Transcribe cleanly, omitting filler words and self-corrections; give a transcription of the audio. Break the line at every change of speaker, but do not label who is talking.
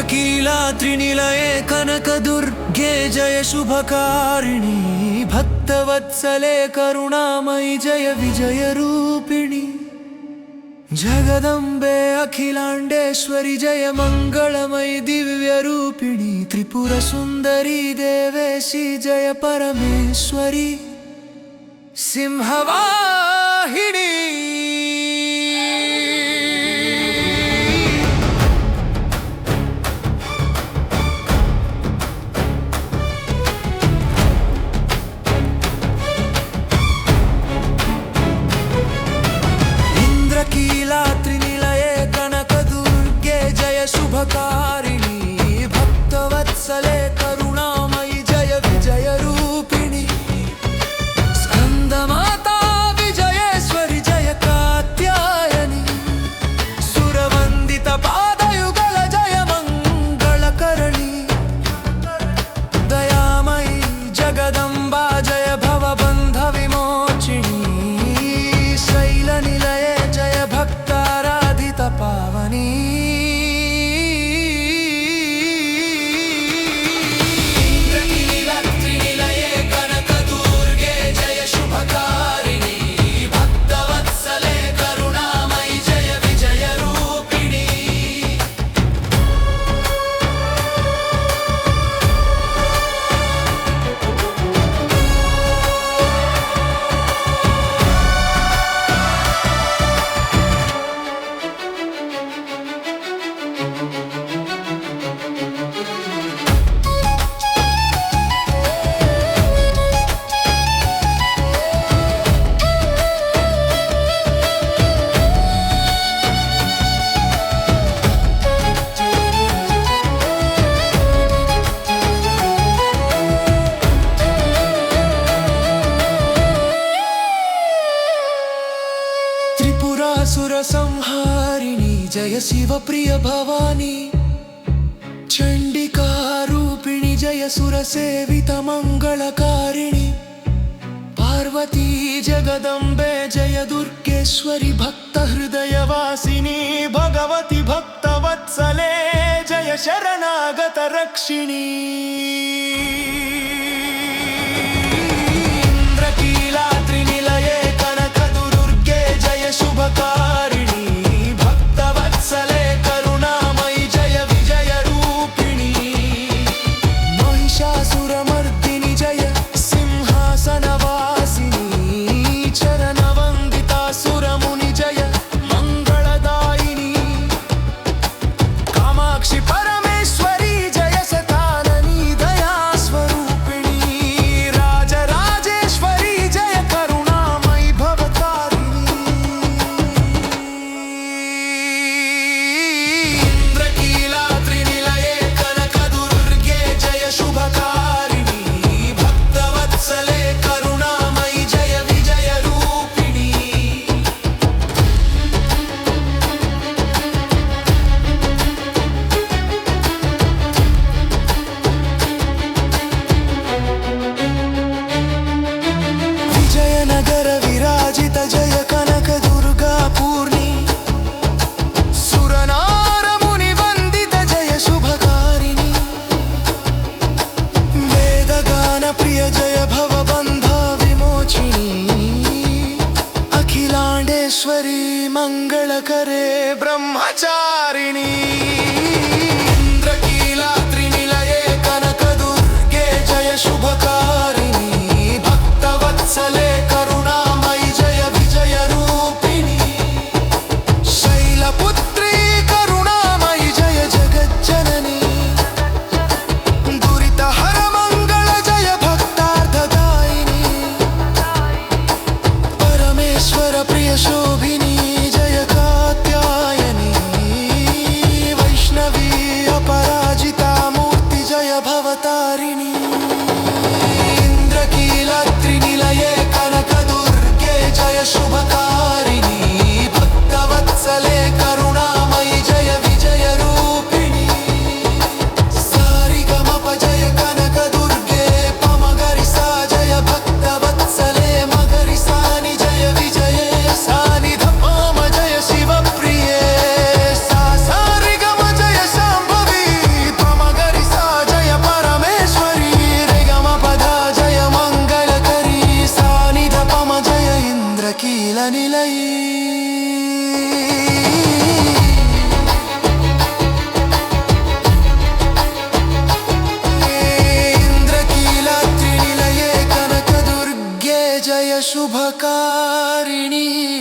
इंद्रकीलात्रिनिलये कनकदुर्गे जय शुभकारिणी भक्तवत्सले करुणामयि जय विजयरूपिणी जगदम्बे अखिलाण्डेश्वरि जय मंगलमयि दिव्यरूपिणी त्रिपुरसुन्दरी देवेशी जय परमेश्वरी सिंहवाहिनी इंद्रकीलात्रिनिलये कनकदुर्गे जय शुभकारिणी भक्तवत्सले करुणामयि जय विजयरूपिणी स्कंदमाता विजयेश्वरि जय कात्यायनी सुरवंदित पादयुगल जय मंगलकरणी दयामयी जगदम्बा जय भवबन्ध विमोचिनी शैलनिलये जय भक्ताराधित पावनी इंद्रकीलात्रिनिलये कनकदुर्गे जय शुभकारिणी भक्तवत्सले करुणामयि जय विजयरूपिणी त्रिपुरासुर संहारिणी जय शिव प्रिय भवानी चंडिका रूपिणी जय सुर सेवित मंगलकारिणी पार्वती जगदम्बे जय दुर्गेश्वरी भक्त हृदय वासिनी भगवती भक्तवत्सले जय शरणागत रक्षिणी इंद्रकीलात्रिनिलये कनकदुर्गे जय शुभकारिणी भक्तवत्सले करुणामयि जय विजयरूपिणी महिषासुरमर्दिनि जय सिंहासनवासिनी चरणवन्दिता सुरमुनि जय मंगलदायिनी कामाक्षि परमेश्वरी जय सताननी दयास्वरूपिणी जय शुभकारिणी।